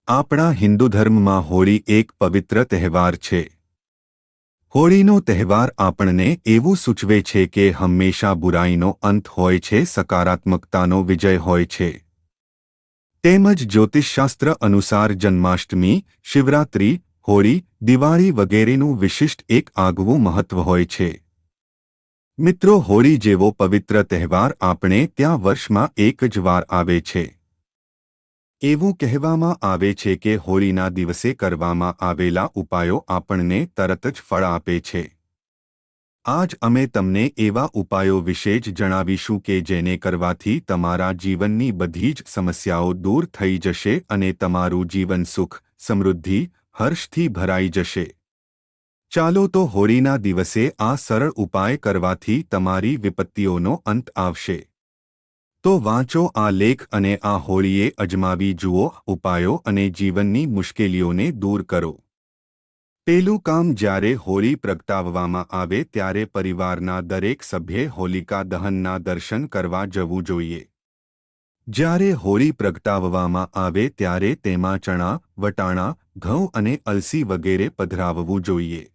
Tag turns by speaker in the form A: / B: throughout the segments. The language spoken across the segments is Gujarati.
A: આપણા હિન્દુ ધર્મમાં હોળી એક પવિત્ર તહેવાર છે. હોળીનો તહેવાર આપણને એવું સૂચવે છે કે હંમેશા બુરાઈનો અંત હોય છે, સકારાત્મકતાનો વિજય હોય છે. તેમજ જ્યોતિષશાસ્ત્ર અનુસાર જન્માષ્ટમી, શિવરાત્રી, હોળી, દિવાળી વગેરેનું વિશિષ્ટ એક આગવું મહત્વ હોય છે. મિત્રો, હોળી જેવો પવિત્ર તહેવાર આપણે ત્યાં વર્ષમાં એક જ વાર આવે છે. એવું કહેવામાં આવે છે કે હોળીના દિવસે કરવામાં આવેલા ઉપાયો આપણને તરત જ ફળ આપે છે. આજ અમે તમને એવા ઉપાયો વિશે જ જણાવીશું કે જેને કરવાથી તમારા જીવનની બધી જ સમસ્યાઓ દૂર થઈ જશે અને તમારું જીવન સુખ, સમૃદ્ધિ, હર્ષથી ભરાઈ જશે. ચાલો તો હોળીના દિવસે આ સરળ ઉપાય કરવાથી તમારી વિપત્તિઓનો અંત આવશે. તો વાંચો આ લેખ અને આ હોળીએ અજમાવી જુઓ ઉપાયો અને જીવનની મુશ્કેલીઓને દૂર કરો. પહેલું કામ, જ્યારે હોળી પ્રગટાવવામાં આવે ત્યારે પરિવારના દરેક સભ્યે હોલિકા દહનના દર્શન કરવા જવું જોઈએ. જ્યારે હોળી પ્રગટાવવામાં આવે ત્યારે તેમાં ચણા, વટાણા, ઘઉં અને અલસી વગેરે પધરાવવું જોઈએ.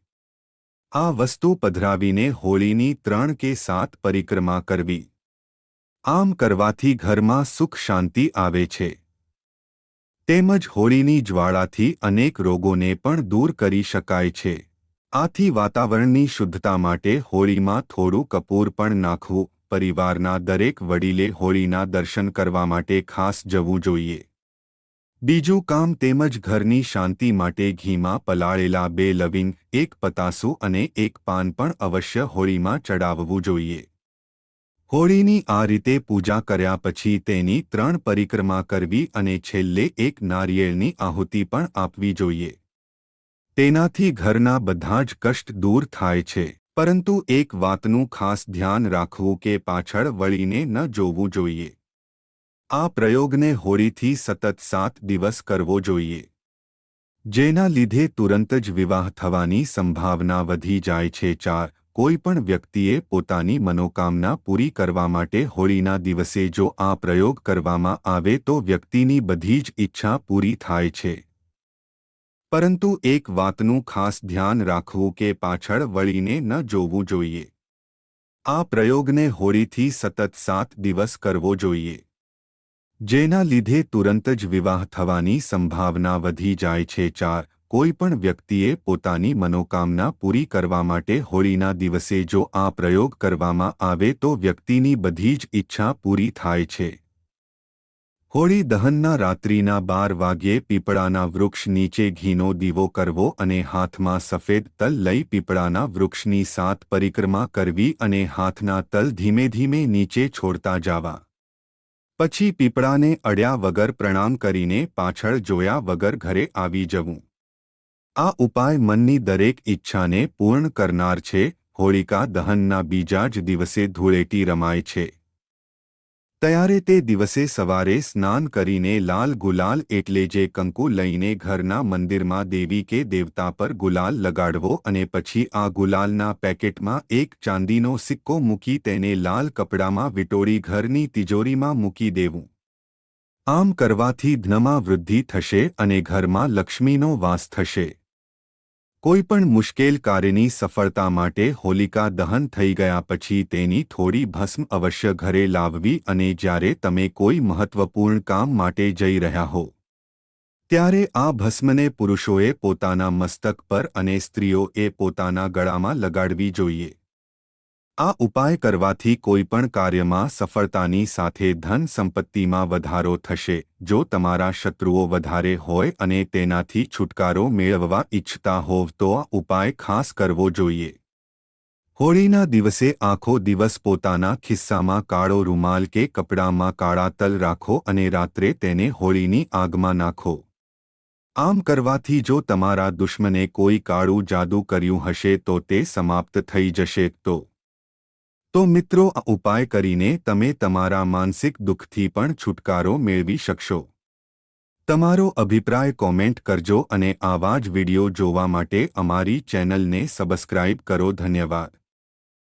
A: આ વસ્તુ પધરાવીને હોળીની 3 કે 7 પરિક્રમા કરવી. આમ કરવાથી ઘરમાં સુખ શાંતિ આવે છે. તેમજ હોળીની જ્વાળાથી અનેક રોગોને પણ દૂર કરી શકાય છે. આથી વાતાવરણની શુદ્ધતા માટે હોળીમાં થોડું કપૂર પણ નાખવું. પરિવારના દરેક વડીલે હોળીના દર્શન કરવા માટે ખાસ જવું જોઈએ. બીજું કામ, તેમજ ઘરની શાંતિ માટે ઘીમાં પલાળેલા 2 લવિંગ, 1 પતાસું અને 1 પાન પણ અવશ્ય હોળીમાં ચડાવવું જોઈએ. હોળીની આ રીતે પૂજા કર્યા પછી તેની 3 પરિક્રમા કરવી અને છેલ્લે 1 નારિયેળની આહુતિ પણ આપવી જોઈએ. તેનાથી ઘરના બધા જ કષ્ટ દૂર થાય છે. પરંતુ એક વાતનું ખાસ ધ્યાન રાખવું કે પાછળ વળીને ન જોવું જોઈએ. આ પ્રયોગને હોળીથી સતત 7 દિવસ કરવો જોઈએ. જેના લીધે તુરંત જ વિવાહ થવાની સંભાવના વધી જાય છે. 4. કોઈ પણ વ્યક્તિએ પોતાની મનોકામના પૂરી કરવા માટે હોળીના દિવસે જો આ પ્રયોગ કરવામાં આવે તો વ્યક્તિની બધી જ ઈચ્છા પૂરી થાય છે. પરંતુ એક વાતનું ખાસ ધ્યાન રાખવું કે પાછળ વળીને ન જોવું જોઈએ. આ પ્રયોગને હોળીથી સતત 7 દિવસ કરવો જોઈએ. જેના લીધે તુરંત જ વિવાહ થવાની સંભાવના વધી જાય છે. 4. કોઈ પણ વ્યક્તિએ પોતાની મનોકામના પૂરી કરવા માટે હોળીના દિવસે જો આ પ્રયોગ કરવામાં આવે તો વ્યક્તિની બધી જ ઈચ્છા પૂરી થાય છે. હોળી દહનના રાત્રિના 12 વાગ્યે પીપળાના વૃક્ષ નીચે ઘીનો દીવો કરવો અને હાથમાં સફેદ તલ લઈ પીપળાના વૃક્ષની 7 પરિક્રમા કરવી અને હાથના તલ ધીમે ધીમે નીચે છોડતા જાવા. પછી પીપળાને અડ્યા વગર પ્રણામ કરીને પાછળ જોયા વગર ઘરે આવી જવું. આ ઉપાય મનની દરેક ઈચ્છાને પૂર્ણ કરનાર છે. હોળિકા દહનના બીજા જ દિવસે ધૂળેટી રમાય છે. ત્યારે તે દિવસે સવારે સ્નાન કરીને લાલ ગુલાલ એટલે જે કંકુ લઈને ઘરના મંદિરમાં દેવી કે દેવતા પર ગુલાલ લગાડવો અને પછી આ ગુલાલના પેકેટમાં 1 ચાંદીનો સિક્કો મૂકી તેને લાલ કપડામાં વીંટોળી ઘરની તિજોરીમાં મૂકી દેવું. આમ કરવાથી ધનમાં વૃદ્ધિ થશે અને ઘરમાં લક્ષ્મીનો વાસ થશે. કોઈ પણ મુશ્કેલ કાર્યની સફળતા માટે હોલિકા દહન થઈ ગયા પછી તેની થોડી ભસ્મ અવશ્ય ઘરે લાવવી અને જ્યારે તમે કોઈ મહત્વપૂર્ણ કામ માટે જઈ રહ્યા હો ત્યારે આ ભસ્મને પુરુષોએ પોતાના મસ્તક પર અને સ્ત્રીઓએ પોતાના ગળામાં લગાડવી જોઈએ. આ ઉપાય કરવાથી કોઈ પણ કાર્યમાં સફળતાની સાથે ધન સંપત્તિમાં વધારો થશે. જો તમારા શત્રુઓ વધારે હોય અને તેનાથી છુટકારો મેળવવા ઈચ્છતા હોવ તો આ ઉપાય ખાસ કરવો જોઈએ. હોળીના દિવસે આખો દિવસ પોતાના ખિસ્સામાં કાળો રૂમાલ કે કપડામાં કાળા તલ રાખો અને રાત્રે તેને હોળીની આગમાં નાખો. આમ કરવાથી જો તમારા દુશ્મને કોઈ કાળું જાદુ કર્યું હશે તો તે સમાપ્ત થઈ જશે. તો મિત્રો, આ ઉપાય કરીને તમે તમારા માનસિક દુઃખથી પણ છુટકારો મેળવી શકશો. તમારો અભિપ્રાય કોમેન્ટ કરજો અને આવા જ વિડિયો જોવા માટે અમારી ચેનલને સબસ્ક્રાઇબ કરો. ધન્યવાદ.